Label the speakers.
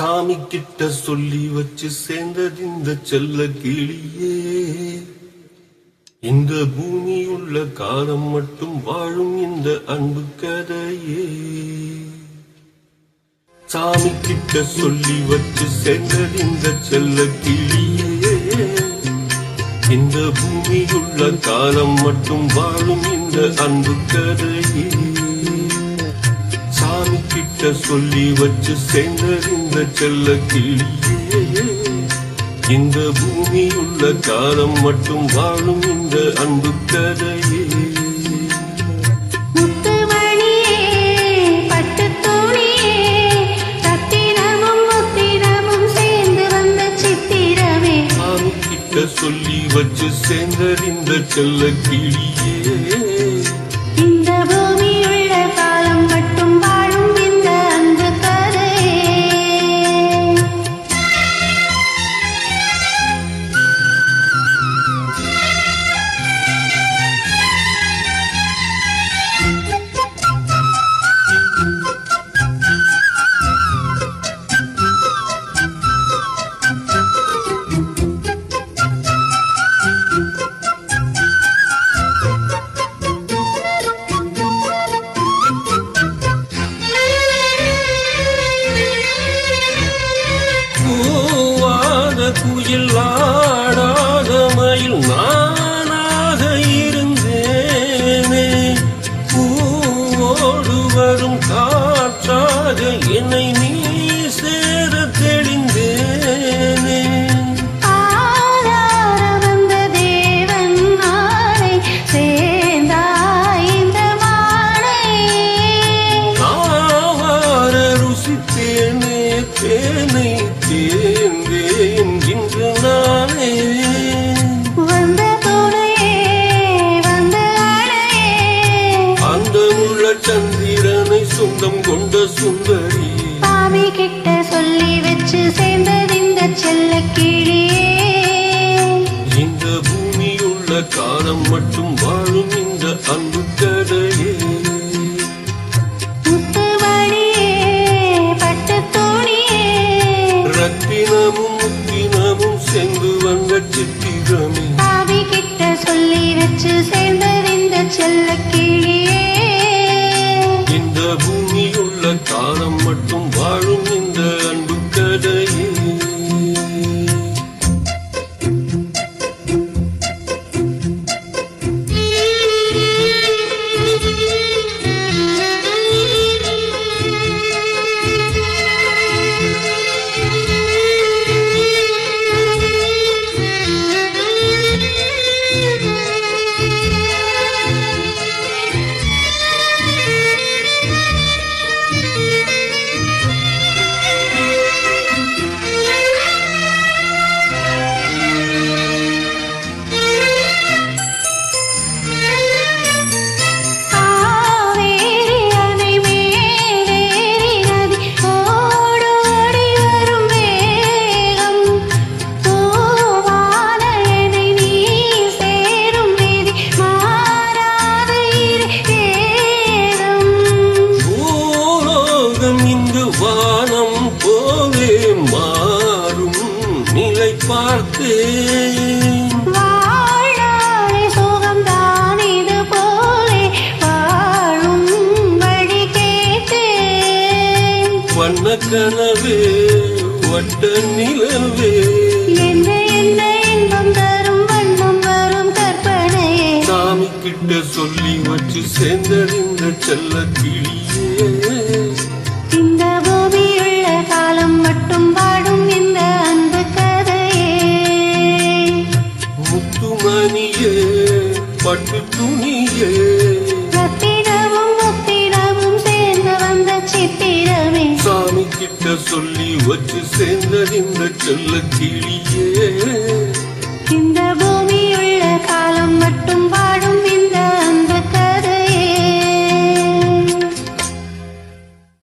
Speaker 1: சாமி கிட்ட சொல்லி வச்சு சேர்ந்தது இந்த செல்ல கிளியே. இந்த பூமியுள்ள காலம் மட்டும் வாழும் இந்த அன்பு கதையே. சாமி கிட்ட சொல்லி வச்சு சேர்ந்தது இந்த செல்ல கிளியே. இந்த பூமியுள்ள காலம் மட்டும் வாழும் இந்த அன்பு கதையே. சாமி கிட்ட சொல்லி வச்சு சேர்ந்தது இந்த செல்ல கிளியே. இந்த பூமியுள்ள காலம் மட்டும் வாழும் இந்த அன்பு கதையே. சாமி கிட்ட சொல்லி வச்சு சேர்ந்தது இந்த செல்ல கிளியே. குயில் ஆடாத மயில் நானாக இருந்தேனே. பூவோடு வரும் காற்றாக என்னை நீ சேர தெளிந்தேனே.
Speaker 2: வந்த தேவன் நாளை சேர்ந்தாய் இந்த மாலை.
Speaker 1: நாவார ருசித்தேனே தேனை தேர்ந்தேன் இன்று நானே.
Speaker 2: வந்த துணையே வந்த அழையே.
Speaker 1: அந்த உள்ள சந்திரனை சொந்தம் கொண்ட சுந்தரி.
Speaker 2: சாமி கிட்ட சொல்லி வச்சு சேர்ந்தது இந்த செல்ல கிளியே.
Speaker 1: இந்த பூமியுள்ள காலம் மட்டும் வாழும் இந்த அன்பு கதையே. ரத்தினமும் முத்தினமும் சென்று வந்த சித்திரமே.
Speaker 2: சாமி கிட்ட சொல்லி வச்சு சேர்ந்தது இந்த செல்ல கிளியே.
Speaker 1: இந்த பூமியுள்ள காலம் மட்டும் வாழும் இந்த அன்பு கதையே. வானம் போலே மாறும் நிலை பார்த்தேன்.
Speaker 2: வாழாய் சுகம்தான் இது போலே வாழும் வழி கேட்டேன்.
Speaker 1: வண்ண கனவே வட்ட நிலவே
Speaker 2: என்ன என்ன இன்பம் தரும் வண்ணம் வரும் கற்பனையே.
Speaker 1: சாமி கிட்ட சொல்லி வச்சு சேர்ந்தறிந்த செல்ல கிளியே.
Speaker 2: இந்த பூமியுள்ள காலம் மட்டும் வாடும் இந்த அன்பு கதையே.
Speaker 1: முத்துமணியே பட்டு துணியே.
Speaker 2: ரத்தினமும் முத்தினமும் சேர்ந்து வந்த சித்திரமே.
Speaker 1: சாமி கிட்ட சொல்லி வச்சு சேர்ந்தறிந்த செல்ல கிளியே.